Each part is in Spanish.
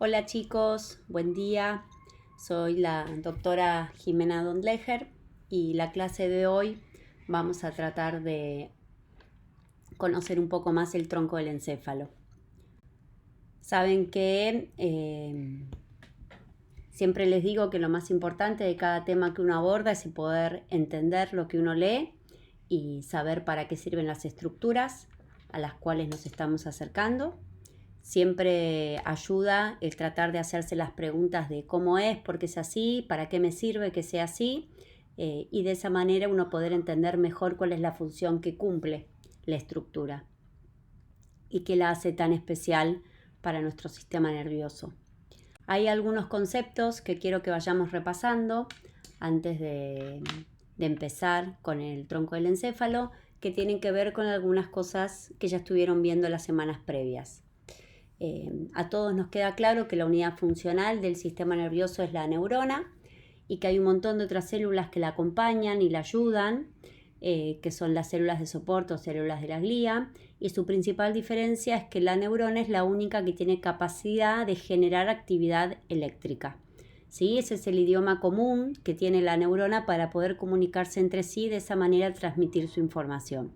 Hola chicos, buen día. Soy la doctora Jimena Dondleger y la clase de hoy vamos a tratar de conocer un poco más el tronco del encéfalo. Saben que siempre les digo que lo más importante de cada tema que uno aborda es poder entender lo que uno lee y saber para qué sirven las estructuras a las cuales nos estamos acercando. Siempre ayuda el tratar de hacerse las preguntas de cómo es, por qué es así, para qué me sirve que sea así, y de esa manera uno poder entender mejor cuál es la función que cumple la estructura y qué la hace tan especial para nuestro sistema nervioso. Hay algunos conceptos que quiero que vayamos repasando antes de empezar con el tronco del encéfalo, que tienen que ver con algunas cosas que ya estuvieron viendo las semanas previas. A todos nos queda claro que la unidad funcional del sistema nervioso es la neurona y que hay un montón de otras células que la acompañan y la ayudan, que son las células de soporte o células de la glía, y su principal diferencia es que la neurona es la única que tiene capacidad de generar actividad eléctrica. ¿Sí? Ese es el idioma común que tiene la neurona para poder comunicarse entre sí y de esa manera transmitir su información.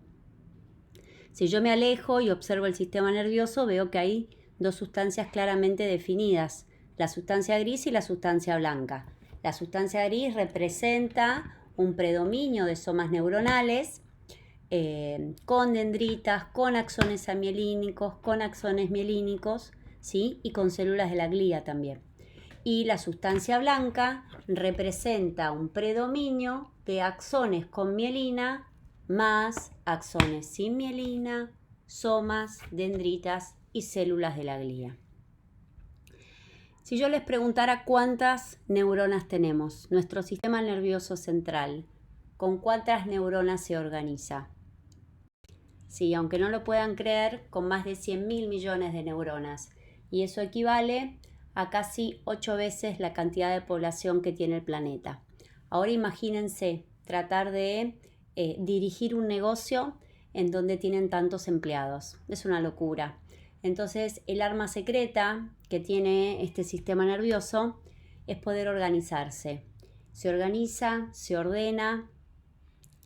Si yo me alejo y observo el sistema nervioso, veo que hay dos sustancias claramente definidas, la sustancia gris y la sustancia blanca. La sustancia gris representa un predominio de somas neuronales con dendritas, con axones amielínicos, con axones mielínicos, ¿sí? Y con células de la glía también. Y la sustancia blanca representa un predominio de axones con mielina más axones sin mielina, somas, dendritas y células de la glía. Si yo les preguntara cuántas neuronas tenemos, nuestro sistema nervioso central, ¿con cuántas neuronas se organiza? Sí, aunque no lo puedan creer, con más de 100.000 millones de neuronas. Y eso equivale a casi 8 veces la cantidad de población que tiene el planeta. Ahora imagínense tratar de dirigir un negocio en donde tienen tantos empleados. Es una locura. Entonces, el arma secreta que tiene este sistema nervioso es poder organizarse. Se organiza, se ordena,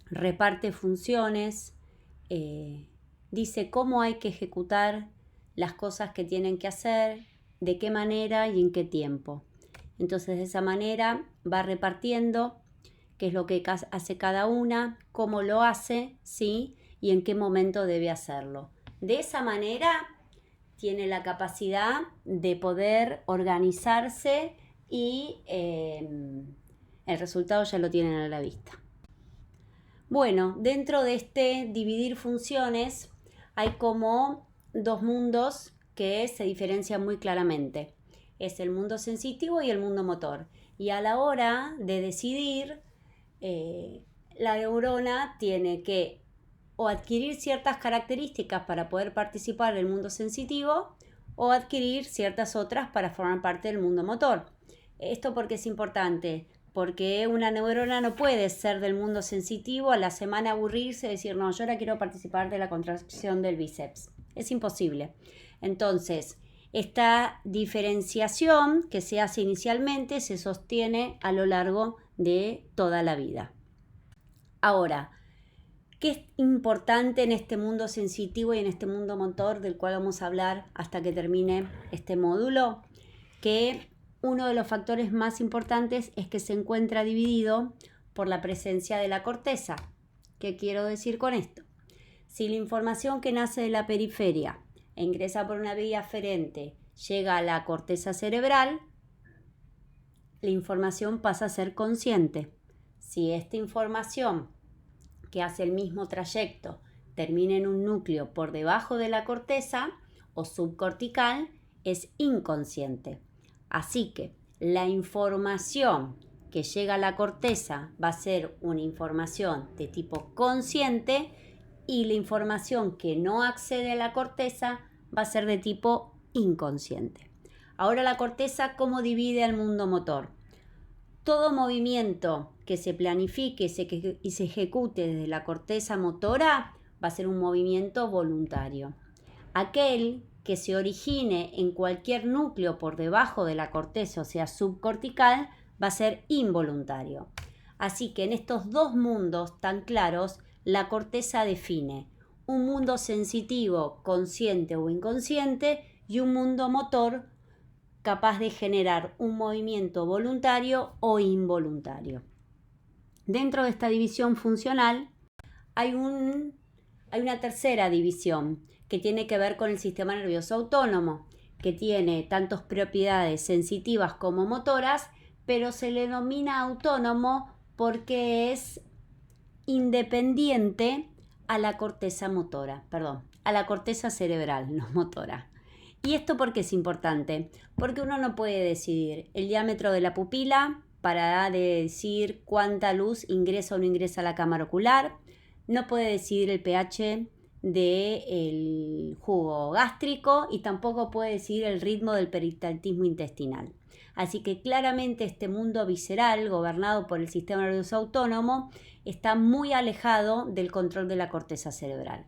reparte funciones, dice cómo hay que ejecutar las cosas que tienen que hacer, de qué manera y en qué tiempo. Entonces, de esa manera va repartiendo qué es lo que hace cada una, cómo lo hace, ¿sí? Y en qué momento debe hacerlo. De esa manera tiene la capacidad de poder organizarse y el resultado ya lo tienen a la vista. Bueno, dentro de este dividir funciones hay como dos mundos que se diferencian muy claramente. Es el mundo sensitivo y el mundo motor. Y a la hora de decidir, la neurona tiene que o adquirir ciertas características para poder participar del mundo sensitivo o adquirir ciertas otras para formar parte del mundo motor. Esto porque es importante, porque una neurona no puede ser del mundo sensitivo, a la semana aburrirse y decir, no, yo ahora quiero participar de la contracción del bíceps. Es imposible. Entonces, esta diferenciación que se hace inicialmente se sostiene a lo largo de toda la vida. Ahora, ¿qué es importante en este mundo sensitivo y en este mundo motor del cual vamos a hablar hasta que termine este módulo? Que uno de los factores más importantes es que se encuentra dividido por la presencia de la corteza. ¿Qué quiero decir con esto? Si la información que nace de la periferia e ingresa por una vía aferente llega a la corteza cerebral, la información pasa a ser consciente. Si esta información que hace el mismo trayecto termina en un núcleo por debajo de la corteza o subcortical, es inconsciente. Así que la información que llega a la corteza va a ser una información de tipo consciente y la información que no accede a la corteza va a ser de tipo inconsciente. Ahora la corteza, ¿cómo divide al mundo motor? Todo movimiento que se planifique y se ejecute desde la corteza motora va a ser un movimiento voluntario. Aquel que se origine en cualquier núcleo por debajo de la corteza, o sea, subcortical, va a ser involuntario. Así que en estos dos mundos tan claros, la corteza define un mundo sensitivo, consciente o inconsciente, y un mundo motor capaz de generar un movimiento voluntario o involuntario. Dentro de esta división funcional hay una tercera división que tiene que ver con el sistema nervioso autónomo, que tiene tantas propiedades sensitivas como motoras, pero se le denomina autónomo porque es independiente a la corteza a la corteza cerebral, no motora. ¿Y esto por qué es importante? Porque uno no puede decidir el diámetro de la pupila para decir cuánta luz ingresa o no ingresa a la cámara ocular, no puede decidir el pH del jugo gástrico y tampoco puede decidir el ritmo del peristaltismo intestinal. Así que claramente este mundo visceral, gobernado por el sistema nervioso autónomo, está muy alejado del control de la corteza cerebral.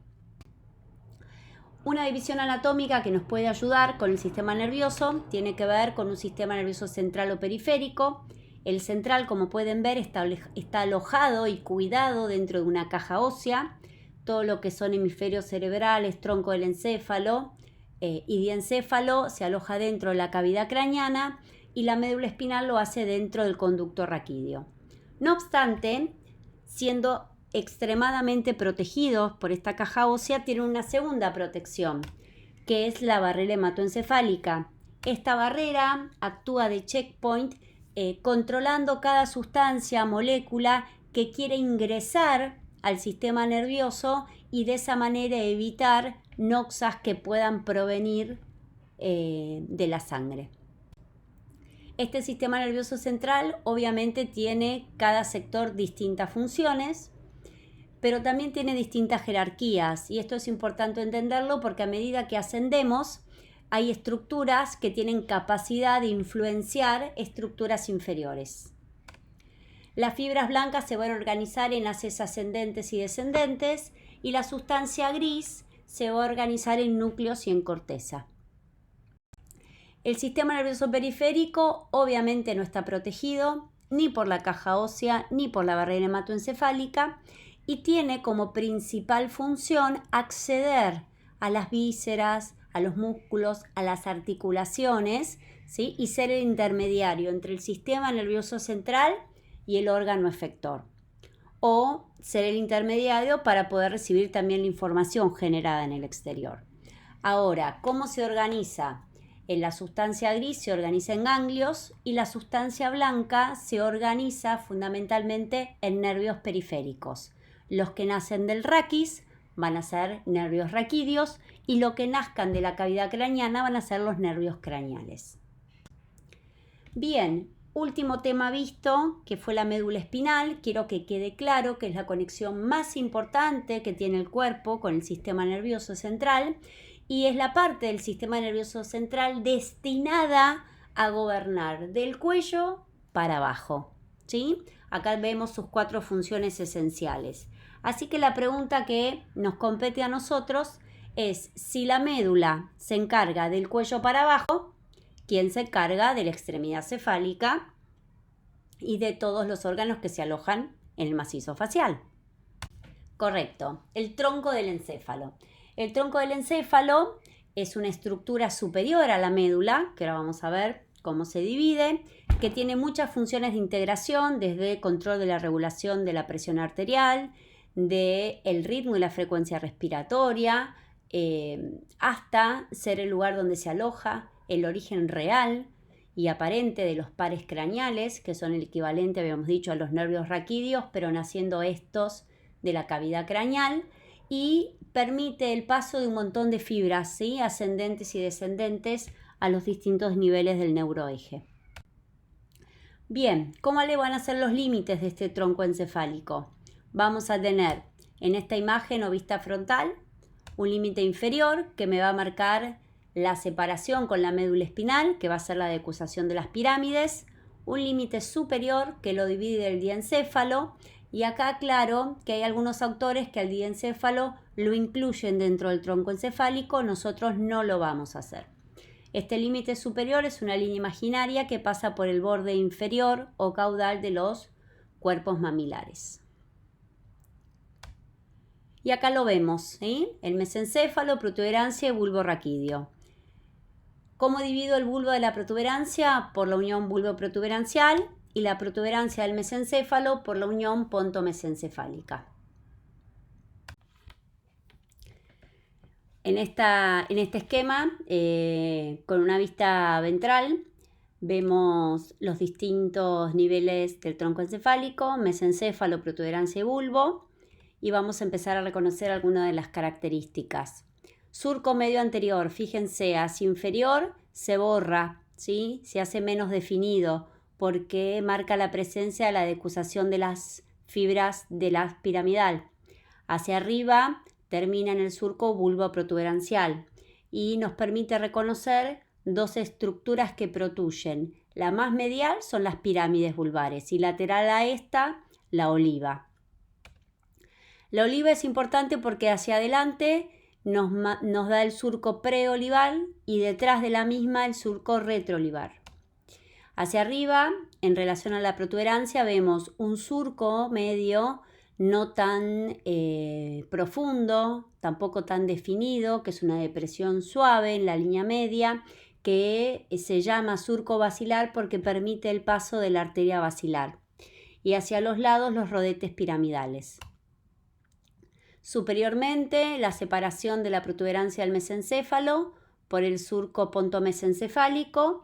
Una división anatómica que nos puede ayudar con el sistema nervioso tiene que ver con un sistema nervioso central o periférico. El central, como pueden ver, está alojado y cuidado dentro de una caja ósea. Todo lo que son hemisferios cerebrales, tronco del encéfalo y diencéfalo se aloja dentro de la cavidad craneana y la médula espinal lo hace dentro del conducto raquídeo. No obstante, siendo extremadamente protegidos por esta caja ósea, tienen una segunda protección, que es la barrera hematoencefálica. Esta barrera actúa de checkpoint, controlando cada sustancia, molécula que quiere ingresar al sistema nervioso y de esa manera evitar noxas que puedan provenir de la sangre. Este sistema nervioso central obviamente tiene cada sector distintas funciones, pero también tiene distintas jerarquías, y esto es importante entenderlo porque a medida que ascendemos hay estructuras que tienen capacidad de influenciar estructuras inferiores. Las fibras blancas se van a organizar en haces ascendentes y descendentes, y la sustancia gris se va a organizar en núcleos y en corteza. El sistema nervioso periférico obviamente no está protegido ni por la caja ósea ni por la barrera hematoencefálica y tiene como principal función acceder a las vísceras, a los músculos, a las articulaciones, ¿sí? Y ser el intermediario entre el sistema nervioso central y el órgano efector. O ser el intermediario para poder recibir también la información generada en el exterior. Ahora, ¿cómo se organiza? En la sustancia gris se organiza en ganglios y la sustancia blanca se organiza fundamentalmente en nervios periféricos. Los que nacen del raquis van a ser nervios raquídeos y los que nazcan de la cavidad craneana van a ser los nervios craneales. Bien, último tema visto, que fue la médula espinal. Quiero que quede claro que es la conexión más importante que tiene el cuerpo con el sistema nervioso central y es la parte del sistema nervioso central destinada a gobernar del cuello para abajo, ¿sí? Acá vemos sus 4 funciones esenciales. Así que la pregunta que nos compete a nosotros es si la médula se encarga del cuello para abajo, ¿quién se encarga de la extremidad cefálica y de todos los órganos que se alojan en el macizo facial? Correcto, el tronco del encéfalo. El tronco del encéfalo es una estructura superior a la médula, que ahora vamos a ver cómo se divide, que tiene muchas funciones de integración, desde control de la regulación de la presión arterial, del ritmo y la frecuencia respiratoria, hasta ser el lugar donde se aloja el origen real y aparente de los pares craneales, que son el equivalente, habíamos dicho, a los nervios raquídeos, pero naciendo estos de la cavidad craneal, y permite el paso de un montón de fibras, ¿sí? Ascendentes y descendentes a los distintos niveles del neuroeje. Bien, ¿cómo le van a ser los límites de este tronco encefálico? Vamos a tener en esta imagen o vista frontal un límite inferior que me va a marcar la separación con la médula espinal, que va a ser la decusación de las pirámides, un límite superior que lo divide el diencéfalo Y acá aclaro que hay algunos autores que al diencéfalo lo incluyen dentro del tronco encefálico, nosotros no lo vamos a hacer. Este límite superior es una línea imaginaria que pasa por el borde inferior o caudal de los cuerpos mamilares. Y acá lo vemos, ¿sí? El mesencéfalo, protuberancia y bulbo raquídeo. ¿Cómo divido el bulbo de la protuberancia? Por la unión bulbo-protuberancial y la protuberancia del mesencéfalo por la unión pontomesencefálica. En este esquema, con una vista ventral, vemos los distintos niveles del tronco encefálico, mesencéfalo, protuberancia y bulbo, y vamos a empezar a reconocer algunas de las características. Surco medio anterior, fíjense, hacia inferior se borra, ¿sí? Se hace menos definido porque marca la presencia de la decusación de las fibras de la piramidal. Hacia arriba termina en el surco bulbo-protuberancial y nos permite reconocer dos estructuras que protuyen. La más medial son las pirámides vulvares y lateral a esta, la oliva. La oliva es importante porque hacia adelante nos da el surco preolivar y detrás de la misma el surco retroolivar. Hacia arriba, en relación a la protuberancia, vemos un surco medio no tan profundo, tampoco tan definido, que es una depresión suave en la línea media, que se llama surco basilar porque permite el paso de la arteria basilar. Y hacia los lados los rodetes piramidales. Superiormente, la separación de la protuberancia del mesencéfalo por el surco pontomesencefálico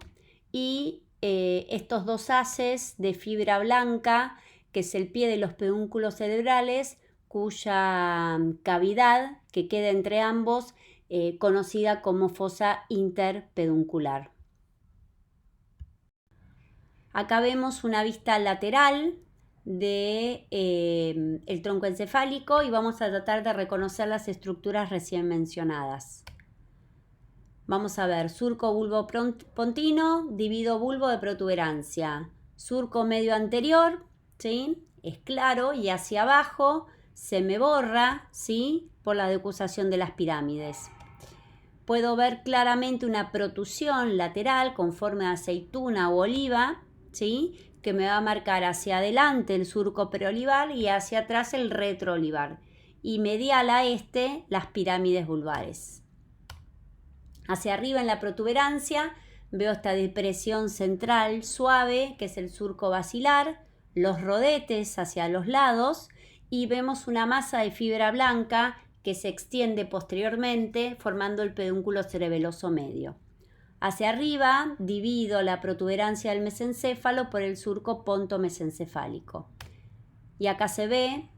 y estos dos haces de fibra blanca, que es el pie de los pedúnculos cerebrales, cuya cavidad que queda entre ambos, conocida como fosa interpeduncular. Acá vemos una vista lateral de el tronco encefálico y vamos a tratar de reconocer las estructuras recién mencionadas. Vamos a ver surco bulbo pontino, divido bulbo de protuberancia, surco medio anterior, ¿sí? Es claro, y hacia abajo se me borra, ¿sí? Por la decusación de las pirámides. Puedo ver claramente una protusión lateral con forma de aceituna o oliva, ¿sí? Que me va a marcar hacia adelante el surco preolivar y hacia atrás el retroolivar. Y medial a este, las pirámides vulvares. Hacia arriba en la protuberancia veo esta depresión central suave, que es el surco basilar, los rodetes hacia los lados y vemos una masa de fibra blanca que se extiende posteriormente formando el pedúnculo cerebeloso medio. Hacia arriba divido la protuberancia del mesencéfalo por el surco pontomesencefálico. Y acá se ve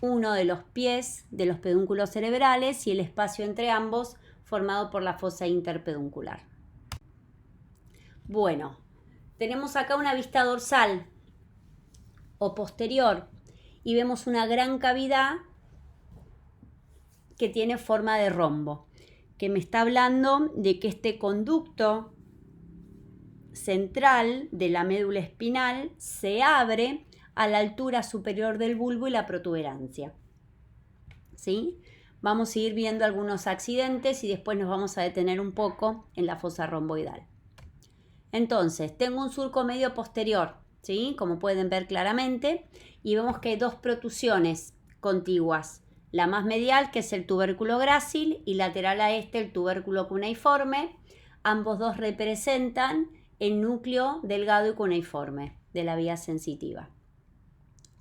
uno de los pies de los pedúnculos cerebrales y el espacio entre ambos formado por la fosa interpeduncular. Bueno, tenemos acá una vista dorsal o posterior y vemos una gran cavidad que tiene forma de rombo, que me está hablando de que este conducto central de la médula espinal se abre a la altura superior del bulbo y la protuberancia. ¿Sí? Vamos a ir viendo algunos accidentes y después nos vamos a detener un poco en la fosa romboidal. Entonces, tengo un surco medio posterior, ¿sí? Como pueden ver claramente, y vemos que hay dos protusiones contiguas. La más medial, que es el tubérculo grácil, y lateral a este el tubérculo cuneiforme. Ambos dos representan el núcleo delgado y cuneiforme de la vía sensitiva.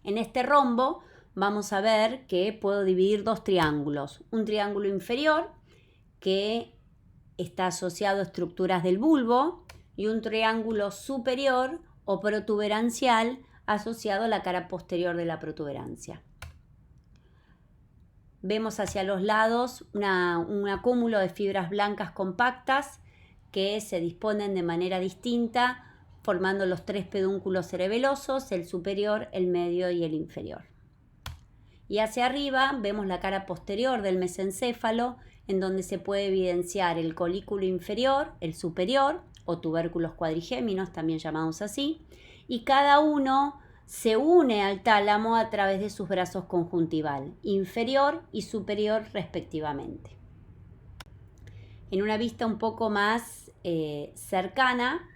En este rombo vamos a ver que puedo dividir dos triángulos. Un triángulo inferior que está asociado a estructuras del bulbo y un triángulo superior o protuberancial asociado a la cara posterior de la protuberancia. Vemos hacia los lados un acúmulo de fibras blancas compactas que se disponen de manera distinta formando los tres pedúnculos cerebelosos, el superior, el medio y el inferior. Y hacia arriba vemos la cara posterior del mesencéfalo, en donde se puede evidenciar el colículo inferior, el superior, o tubérculos cuadrigéminos, también llamados así, y cada uno se une al tálamo a través de sus brazos conjuntival, inferior y superior respectivamente. En una vista un poco más cercana,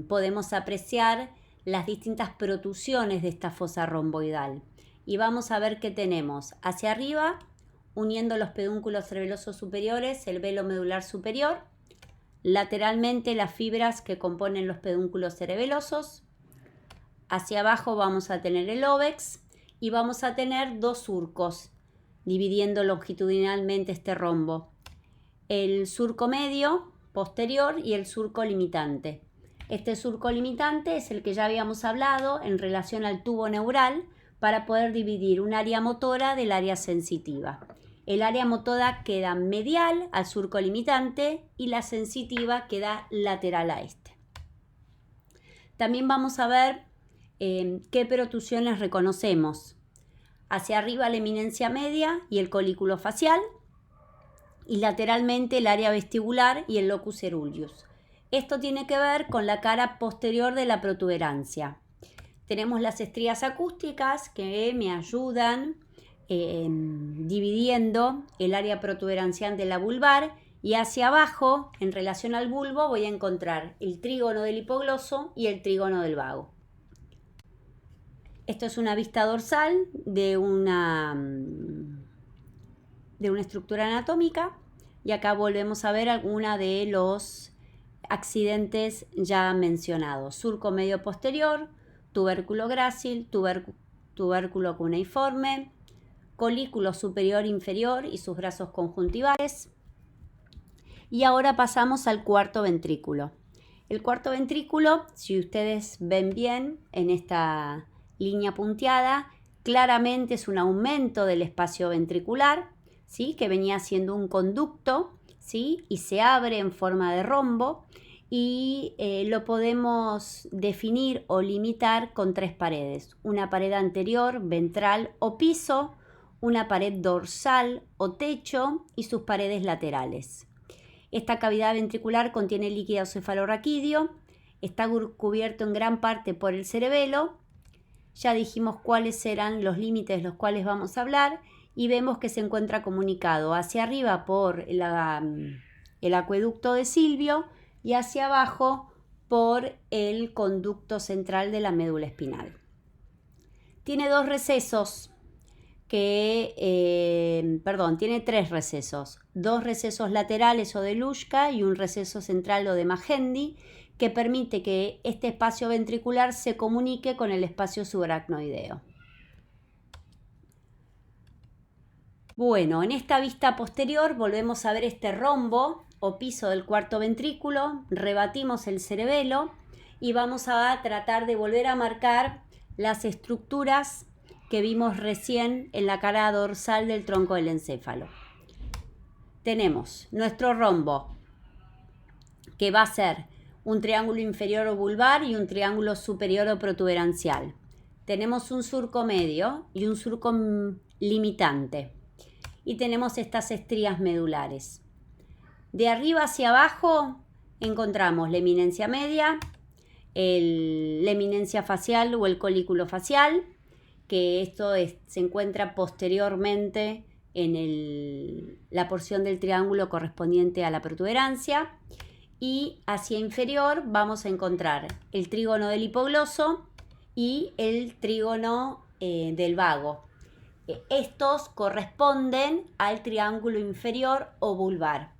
podemos apreciar las distintas protusiones de esta fosa romboidal. Y vamos a ver qué tenemos. Hacia arriba, uniendo los pedúnculos cerebelosos superiores, el velo medular superior. Lateralmente, las fibras que componen los pedúnculos cerebelosos. Hacia abajo vamos a tener el óvex y vamos a tener dos surcos dividiendo longitudinalmente este rombo. El surco medio, posterior, y el surco limitante. Este surco limitante es el que ya habíamos hablado en relación al tubo neural para poder dividir un área motora del área sensitiva. El área motora queda medial al surco limitante y la sensitiva queda lateral a este. También vamos a ver qué protusiones reconocemos. Hacia arriba la eminencia media y el colículo facial, y lateralmente el área vestibular y el locus ceruleus. Esto tiene que ver con la cara posterior de la protuberancia. Tenemos las estrías acústicas que me ayudan dividiendo el área protuberancial la vulvar, y hacia abajo, en relación al bulbo, voy a encontrar el trígono del hipogloso y el trígono del vago. Esto es una vista dorsal de una estructura anatómica, y acá volvemos a ver alguna de los accidentes ya mencionados. Surco medio posterior, tubérculo grácil, tubérculo cuneiforme, colículo superior inferior y sus brazos conjuntivales. Y ahora pasamos al cuarto ventrículo. El cuarto ventrículo, si ustedes ven bien en esta línea punteada, claramente es un aumento del espacio ventricular, ¿sí? Que venía siendo un conducto, ¿sí? Y se abre en forma de rombo, y lo podemos definir o limitar con tres paredes: una pared anterior, ventral o piso, una pared dorsal o techo y sus paredes laterales. Esta cavidad ventricular contiene líquido cefalorraquídeo, está cubierto en gran parte por el cerebelo. Ya dijimos cuáles serán los límites de los cuales vamos a hablar, y vemos que se encuentra comunicado hacia arriba por el acueducto de Silvio y hacia abajo por el conducto central de la médula espinal. Tiene tiene tres recesos, dos recesos laterales o de Luschka y un receso central o de Magendie, que permite que este espacio ventricular se comunique con el espacio subaracnoideo. Bueno, en esta vista posterior volvemos a ver este rombo o piso del cuarto ventrículo, rebatimos el cerebelo y vamos a tratar de volver a marcar las estructuras que vimos recién en la cara dorsal del tronco del encéfalo. Tenemos nuestro rombo, que va a ser un triángulo inferior o vulvar y un triángulo superior o protuberancial. Tenemos un surco medio y un surco limitante. Y tenemos estas estrías medulares. De arriba hacia abajo encontramos la eminencia media, la eminencia facial o el colículo facial, que esto se encuentra posteriormente en la porción del triángulo correspondiente a la protuberancia. Y hacia inferior vamos a encontrar el trígono del hipogloso y el trígono del vago. Estos corresponden al triángulo inferior o vulvar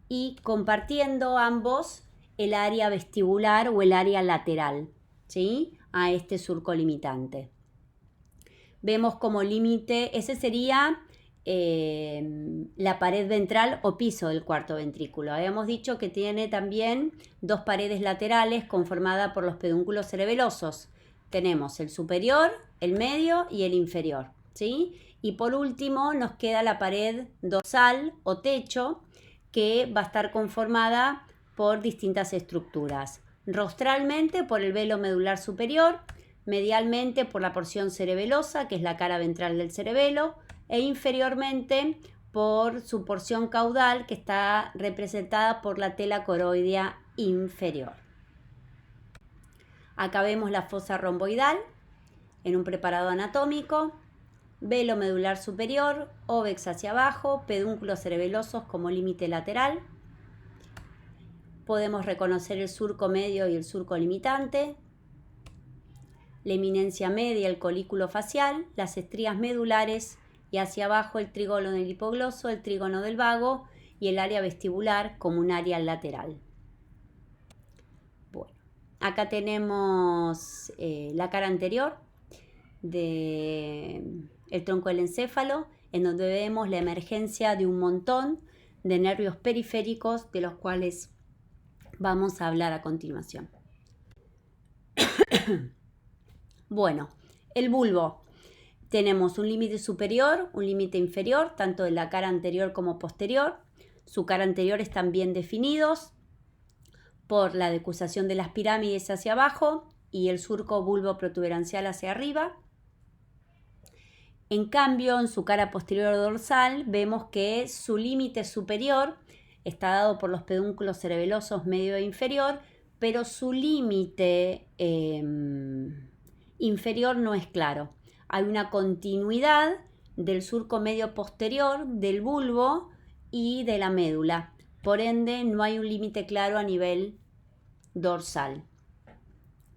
y compartiendo ambos el área vestibular o el área lateral, ¿sí? A este surco limitante. Vemos como límite, ese sería la pared ventral o piso del cuarto ventrículo. Habíamos dicho que tiene también dos paredes laterales conformadas por los pedúnculos cerebelosos. Tenemos el superior, el medio y el inferior, ¿sí? Y por último nos queda la pared dorsal o techo, que va a estar conformada por distintas estructuras. Rostralmente por el velo medular superior, medialmente por la porción cerebelosa, que es la cara ventral del cerebelo, e inferiormente por su porción caudal, que está representada por la tela coroidea inferior. Acá vemos la fosa romboidal en un preparado anatómico, velo medular superior, óvex hacia abajo, pedúnculos cerebelosos como límite lateral. Podemos reconocer el surco medio y el surco limitante, la eminencia media, el colículo facial, las estrías medulares y hacia abajo el trígono del hipogloso, el trígono del vago y el área vestibular como un área lateral. Bueno, acá tenemos la cara anterior del tronco del encéfalo, en donde vemos la emergencia de un montón de nervios periféricos, de los cuales vamos a hablar a continuación. Bueno, el bulbo. Tenemos un límite superior, un límite inferior, tanto de la cara anterior como posterior. Su cara anterior están bien definidos por la decusación de las pirámides hacia abajo y el surco bulbo-protuberancial hacia arriba. En cambio, en su cara posterior dorsal vemos que su límite superior está dado por los pedúnculos cerebelosos medio e inferior, pero su límite inferior no es claro. Hay una continuidad del surco medio posterior, del bulbo y de la médula. Por ende, no hay un límite claro a nivel dorsal.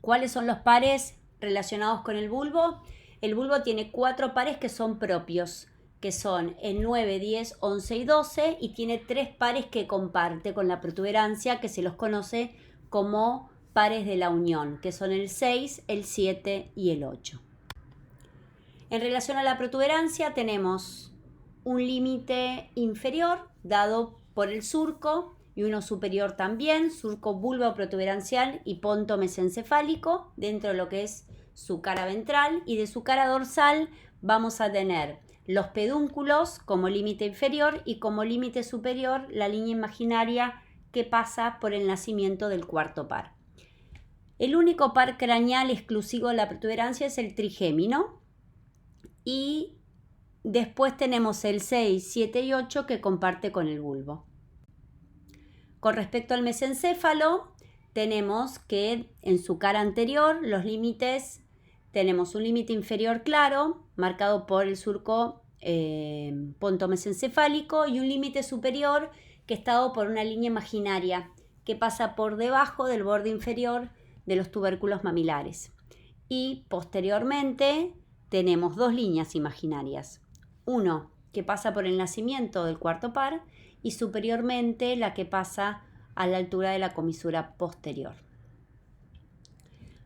¿Cuáles son los pares relacionados con el bulbo? El bulbo tiene 4 pares que son propios, que son el 9, 10, 11 y 12, y tiene 3 pares que comparte con la protuberancia, que se los conoce como pares de la unión, que son el 6, el 7 y el 8. En relación a la protuberancia tenemos un límite inferior dado por el surco y uno superior también, surco bulbo-protuberancial y ponto mesencefálico dentro de lo que es su cara ventral, y de su cara dorsal vamos a tener los pedúnculos como límite inferior y como límite superior la línea imaginaria que pasa por el nacimiento del cuarto par. El único par craneal exclusivo de la protuberancia es el trigémino, y después tenemos el 6, 7 y 8 que comparte con el bulbo. Con respecto al mesencéfalo, tenemos que en su cara anterior los límites, tenemos un límite inferior claro, marcado por el surco pontomesencefálico, y un límite superior que está dado por una línea imaginaria que pasa por debajo del borde inferior de los tubérculos mamilares. Y posteriormente tenemos 2 líneas imaginarias. Uno que pasa por el nacimiento del cuarto par y superiormente la que pasa a la altura de la comisura posterior.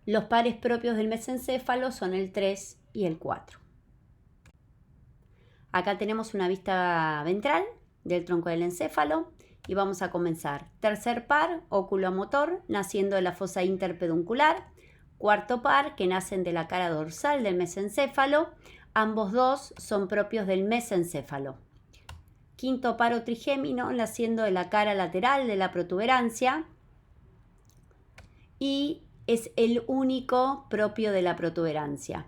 Los pares propios del mesencéfalo son el 3 y el 4. Acá tenemos una vista ventral del tronco del encéfalo y vamos a comenzar. Tercer par, oculomotor, naciendo de la fosa interpeduncular. Cuarto par, que nacen de la cara dorsal del mesencéfalo. Ambos dos son propios del mesencéfalo. Quinto par o trigémino, naciendo de la cara lateral de la protuberancia. Y es el único propio de la protuberancia,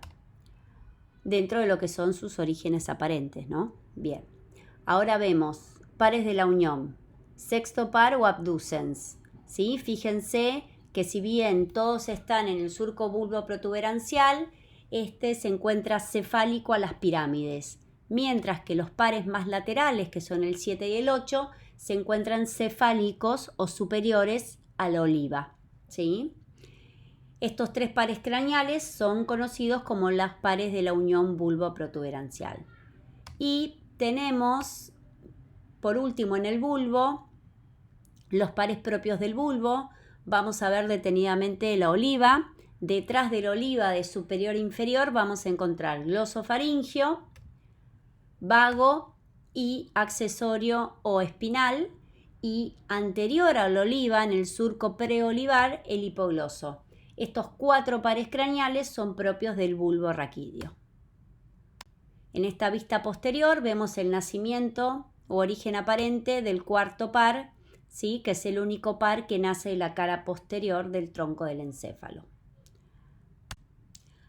dentro de lo que son sus orígenes aparentes, ¿no? Bien. Ahora vemos pares de la unión. Sexto par o abducens, ¿sí? Fíjense que si bien todos están en el surco bulbo-protuberancial, este se encuentra cefálico a las pirámides, mientras que los pares más laterales, que son el 7 y el 8, se encuentran cefálicos o superiores a la oliva, ¿sí? Estos 3 pares craneales son conocidos como los pares de la unión bulbo-protuberancial. Y tenemos, por último, en el bulbo, los pares propios del bulbo. Vamos a ver detenidamente la oliva. Detrás de la oliva de superior e inferior vamos a encontrar glosofaringio, vago y accesorio o espinal. Y anterior a la oliva, en el surco preolivar, el hipogloso. Estos 4 pares craneales son propios del bulbo raquídeo. En esta vista posterior vemos el nacimiento o origen aparente del cuarto par, ¿sí? Que es el único par que nace de la cara posterior del tronco del encéfalo.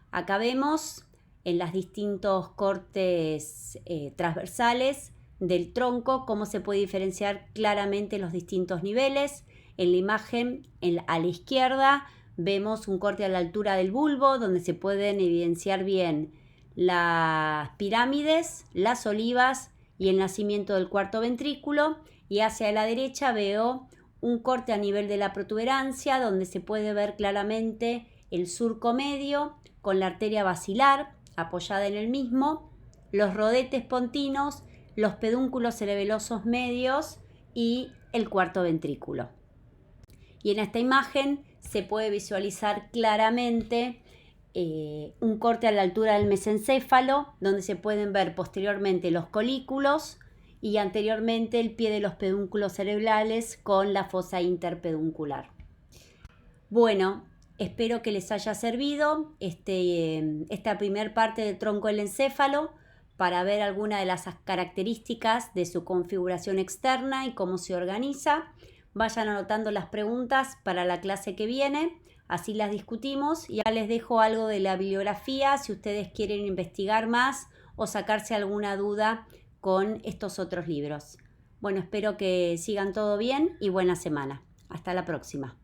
Acá vemos en los distintos cortes transversales del tronco cómo se puede diferenciar claramente los distintos niveles. En la imagen a la izquierda vemos un corte a la altura del bulbo donde se pueden evidenciar bien las pirámides, las olivas y el nacimiento del cuarto ventrículo, y hacia la derecha veo un corte a nivel de la protuberancia donde se puede ver claramente el surco medio con la arteria basilar apoyada en el mismo, los rodetes pontinos, los pedúnculos cerebelosos medios y el cuarto ventrículo. Y en esta imagen se puede visualizar claramente un corte a la altura del mesencéfalo, donde se pueden ver posteriormente los colículos y anteriormente el pie de los pedúnculos cerebrales con la fosa interpeduncular. Bueno, espero que les haya servido esta primer parte del tronco del encéfalo para ver algunas de las características de su configuración externa y cómo se organiza. Vayan anotando las preguntas para la clase que viene, así las discutimos. Ya les dejo algo de la bibliografía si ustedes quieren investigar más o sacarse alguna duda con estos otros libros. Bueno, espero que sigan todo bien y buena semana. Hasta la próxima.